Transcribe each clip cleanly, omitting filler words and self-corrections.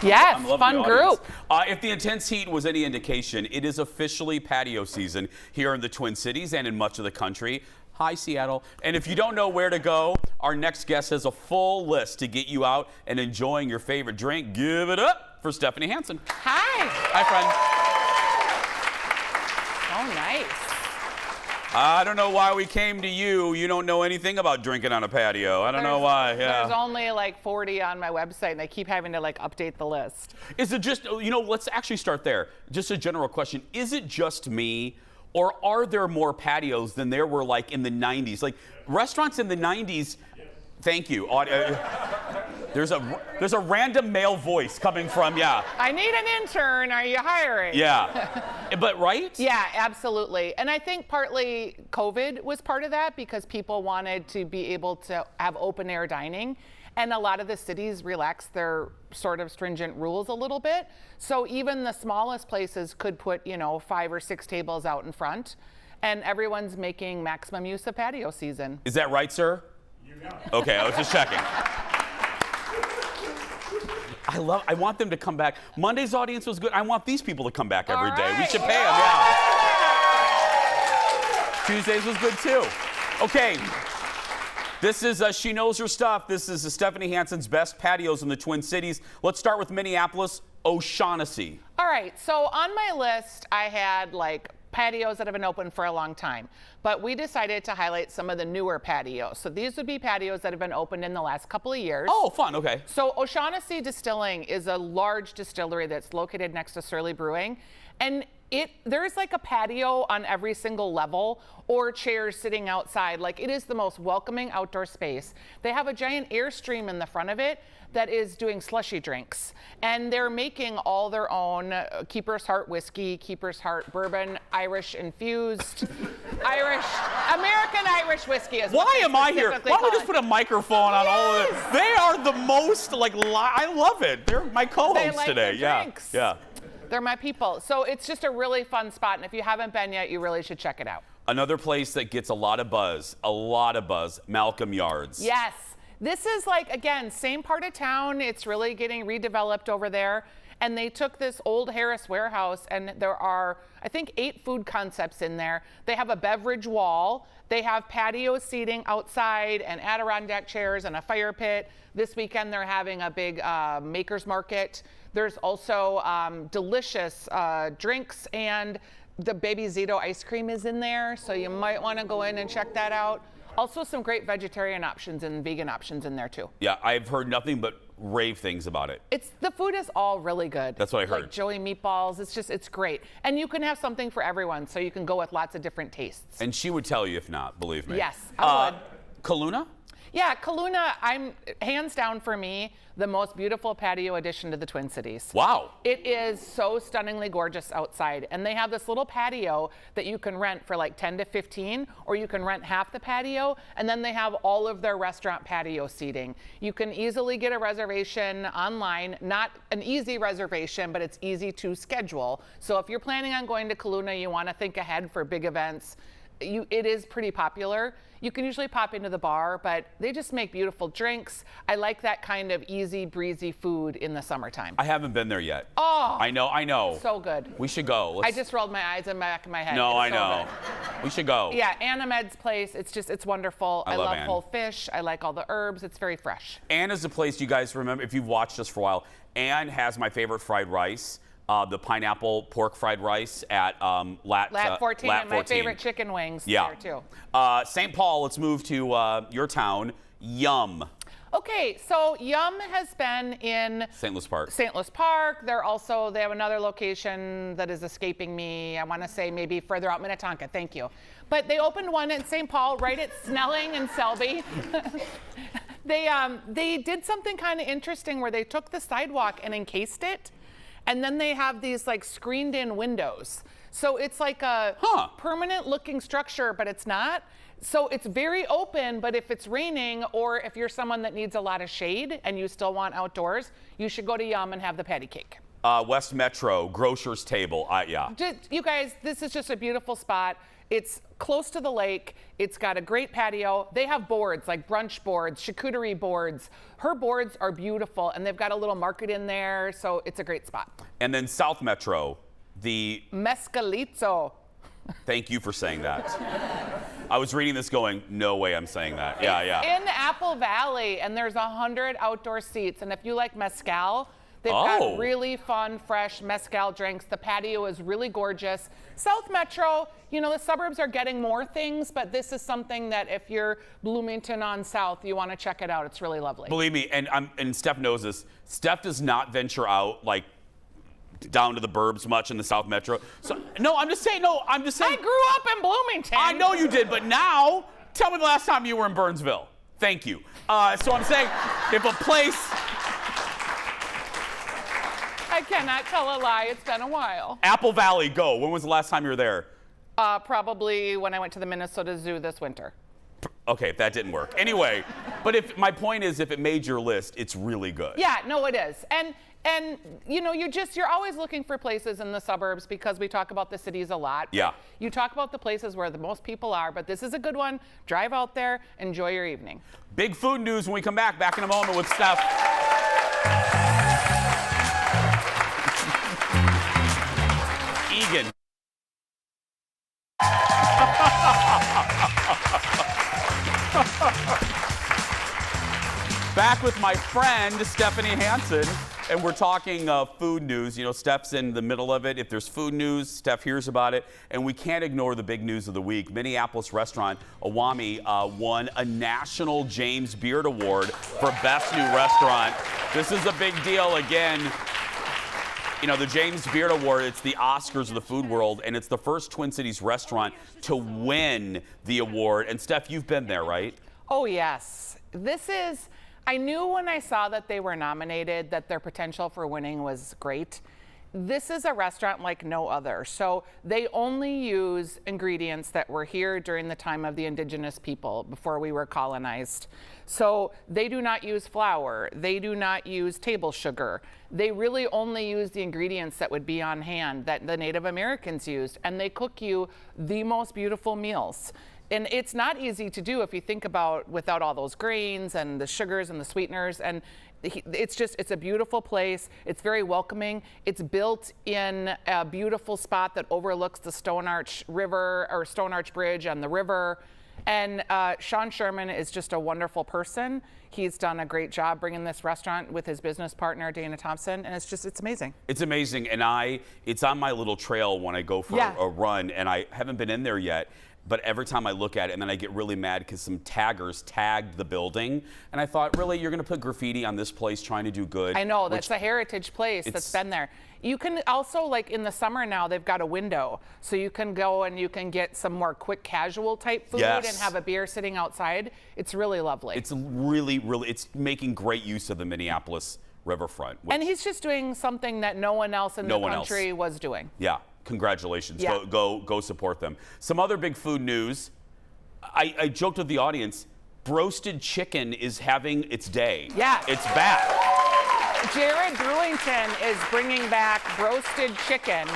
Yes, fun group. If the intense heat was any indication, it is officially patio season here in the Twin Cities and in much of the country. Hi, Seattle. And if you don't know where to go, our next guest has a full list to get you out and enjoying your favorite drink. Give it up for Stephanie Hansen. Hi. Hi, friend. Oh, nice. I don't know why we came to you. You don't know anything about drinking on a patio. I don't know why. Yeah. There's only like 40 on my website, and I keep having to like update the list. Is it just, let's actually start there. Just a general question. Is it just me, or are there more patios than there were like in the 90s? Like restaurants in the 90s, thank you. There's a random male voice coming from, yeah. I need an intern. Are you hiring? Yeah. But right? Yeah, absolutely. And I think partly COVID was part of that because people wanted to be able to have open air dining. And a lot of the cities relaxed their sort of stringent rules a little bit. So even the smallest places could put, 5 or 6 tables out in front. And everyone's making maximum use of patio season. Is that right, sir? You got it. Okay, I was just checking. I want them to come back. Monday's audience was good. I want these people to come back every day. We should pay them, yeah. Tuesdays was good too. Okay. This is She Knows Her Stuff. This is Stephanie Hansen's best patios in the Twin Cities. Let's start with Minneapolis, O'Shaughnessy. All right, so on my list, I had like patios that have been open for a long time, but we decided to highlight some of the newer patios. So these would be patios that have been opened in the last couple of years. Oh, fun, okay. So O'Shaughnessy Distilling is a large distillery that's located next to Surly Brewing, and there's like a patio on every single level or chairs sitting outside. Like it is the most welcoming outdoor space. They have a giant Airstream in the front of it that is doing slushy drinks. And they're making all their own Keeper's Heart whiskey, Keeper's Heart bourbon, Irish infused, American Irish whiskey is what Why am I here? Why don't we just put a microphone on all of it? They are the most, I love it. They're my co-hosts today. Yeah. Drinks. Yeah. They're my people. So it's just a really fun spot. And if you haven't been yet, you really should check it out. Another place that gets a lot of buzz, Malcolm Yards. Yes. This is like, again, same part of town. It's really getting redeveloped over there. And they took this old Harris warehouse, and there are, I think, 8 food concepts in there. They have a beverage wall. They have patio seating outside and Adirondack chairs and a fire pit. This weekend, they're having a big maker's market. There's also delicious drinks, and the Baby Zito ice cream is in there, so you might want to go in and check that out. Also some great vegetarian options and vegan options in there too. Yeah, I've heard nothing but rave things about it. The food is all really good. That's what I heard. Like Joey meatballs, it's great. And you can have something for everyone, so you can go with lots of different tastes. And she would tell you if not, believe me. Yes, I would. Kaluna? Yeah, Kaluna, hands down for me, the most beautiful patio addition to the Twin Cities. Wow. It is so stunningly gorgeous outside. And they have this little patio that you can rent for like 10 to 15, or you can rent half the patio. And then they have all of their restaurant patio seating. You can easily get a reservation online, not an easy reservation, but it's easy to schedule. So if you're planning on going to Kaluna, you want to think ahead for big events. It is pretty popular. You can usually pop into the bar, but they just make beautiful drinks. I like that kind of easy breezy food in the summertime. I haven't been there yet. Oh, I know. So good. We should go. I just rolled my eyes in the back of my head. No, I so know. Good. We should go. Yeah, Anna Med's place. It's wonderful. I love Ann. whole fish. I like all the herbs. It's very fresh. Ann is the place you guys remember if you've watched us for a while. Ann has my favorite fried rice. The pineapple pork fried rice at Lat 14, Lat and my 14. favorite chicken wings there too. St. Paul, let's move to your town, Yum. Okay, so Yum has been in St. Louis Park. St. Louis Park. They have another location that is escaping me. I want to say maybe further out Minnetonka. Thank you. But they opened one in St. Paul, right at Snelling and Selby. They did something kind of interesting where they took the sidewalk and encased it. And then they have these like screened in windows. So it's like a permanent looking structure, but it's not. So it's very open, but if it's raining or if you're someone that needs a lot of shade and you still want outdoors, you should go to Yum and have the patty cake. West Metro, Grocer's Table. Yeah. You guys, this is just a beautiful spot. It's close to the lake. It's got a great patio. They have boards like brunch boards, charcuterie boards. Her boards are beautiful, and they've got a little market in there, so it's a great spot. And then South Metro, the Mescalito. Thank you for saying that. I was reading this going, no way I'm saying that. Yeah, yeah. In Apple Valley, and there's 100 outdoor seats. And if you like mezcal, they've got really fun, fresh mezcal drinks. The patio is really gorgeous. South Metro, you know, the suburbs are getting more things, but this is something that if you're Bloomington on South, you want to check it out. It's really lovely. Believe me, and Steph knows this. Steph does not venture out like down to the burbs much in the South Metro. So I'm just saying. I grew up in Bloomington. I know you did, but now tell me the last time you were in Burnsville. Thank you. So I'm saying, if a place. I cannot tell a lie. It's been a while. Apple Valley, go. When was the last time you were there? Probably when I went to the Minnesota Zoo this winter. Okay, that didn't work. Anyway, but if my point is, if it made your list, it's really good. Yeah, no, it is. And you know, you're always looking for places in the suburbs because we talk about the cities a lot. Yeah. You talk about the places where the most people are, but this is a good one. Drive out there, enjoy your evening. Big food news when we come back. Back in a moment with Steph. Egan. Back with my friend Stephanie Hansen, and we're talking food news. You know, Steph's in the middle of it. If there's food news, Steph hears about it, and we can't ignore the big news of the week. Minneapolis restaurant Awami won a National James Beard Award for Best New Restaurant. This is a big deal again. You know, the James Beard Award, it's the Oscars of the food world, and it's the first Twin Cities restaurant to win the award. And Steph, you've been there, right? Oh, yes. I knew when I saw that they were nominated that their potential for winning was great. This is a restaurant like no other. So they only use ingredients that were here during the time of the indigenous people before we were colonized. So they do not use flour. They do not use table sugar. They really only use the ingredients that would be on hand that the Native Americans used. And they cook you the most beautiful meals. And it's not easy to do if you think about without all those grains and the sugars and the sweeteners. And it's a beautiful place. It's very welcoming. It's built in a beautiful spot that overlooks the Stone Arch River or Stone Arch Bridge and the river. And Sean Sherman is just a wonderful person. He's done a great job bringing this restaurant with his business partner, Dana Thompson, and it's amazing. It's amazing, and it's on my little trail when I go for a run, and I haven't been in there yet. But every time I look at it, and then I get really mad because some taggers tagged the building. And I thought, really, you're going to put graffiti on this place trying to do good? I know, that's a heritage place that's been there. You can also, like in the summer now, they've got a window. So you can go and you can get some more quick casual type food and have a beer sitting outside. It's really lovely. It's really, it's making great use of the Minneapolis riverfront. And he's just doing something that no one else in the country was doing. Yeah. Congratulations. Yeah. Go support them. Some other big food news. I joked with the audience, roasted chicken is having its day. Yeah. It's back. Jared Brewington is bringing back roasted chicken.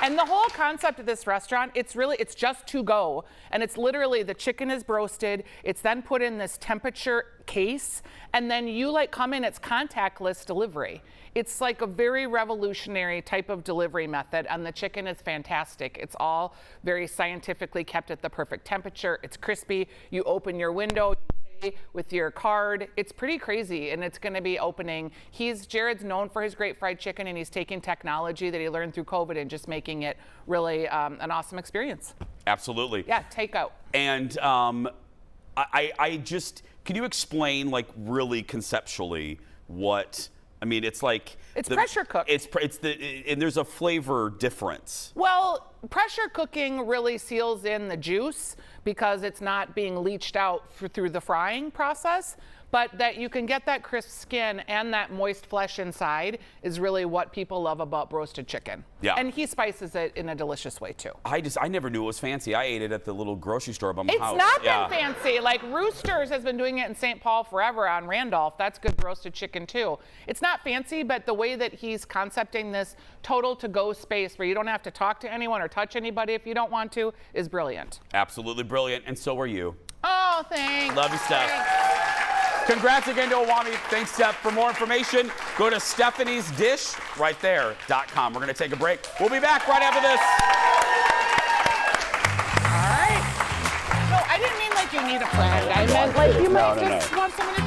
And the whole concept of this restaurant, it's just to go. And it's literally the chicken is roasted. It's then put in this temperature case. And then you come in, it's contactless delivery. It's like a very revolutionary type of delivery method, and the chicken is fantastic. It's all very scientifically kept at the perfect temperature. It's crispy. You open your window, you pay with your card. It's pretty crazy, and it's going to be opening. Jared's known for his great fried chicken, and he's taking technology that he learned through COVID and just making it really an awesome experience. Absolutely. Yeah, takeout. And can you explain, really conceptually what? I mean, it's like it's pressure cooked. And there's a flavor difference. Well, pressure cooking really seals in the juice because it's not being leached out through the frying process. But that you can get that crisp skin and that moist flesh inside is really what people love about roasted chicken. Yeah. And he spices it in a delicious way too. I never knew it was fancy. I ate it at the little grocery store by my house. It's not that fancy. Like Roosters has been doing it in St. Paul forever on Randolph. That's good roasted chicken too. It's not fancy, but the way that he's concepting this total to-go space where you don't have to talk to anyone or touch anybody if you don't want to is brilliant. Absolutely brilliant, and so are you. Oh, thanks. Love you, Steph. Thanks. Congrats again to Awami. Thanks, Steph. For more information, go to stephaniesdishrighthere.com. We're going to take a break. We'll be back right after this. All right. No, I didn't mean like you need a friend. I meant like you might just want someone to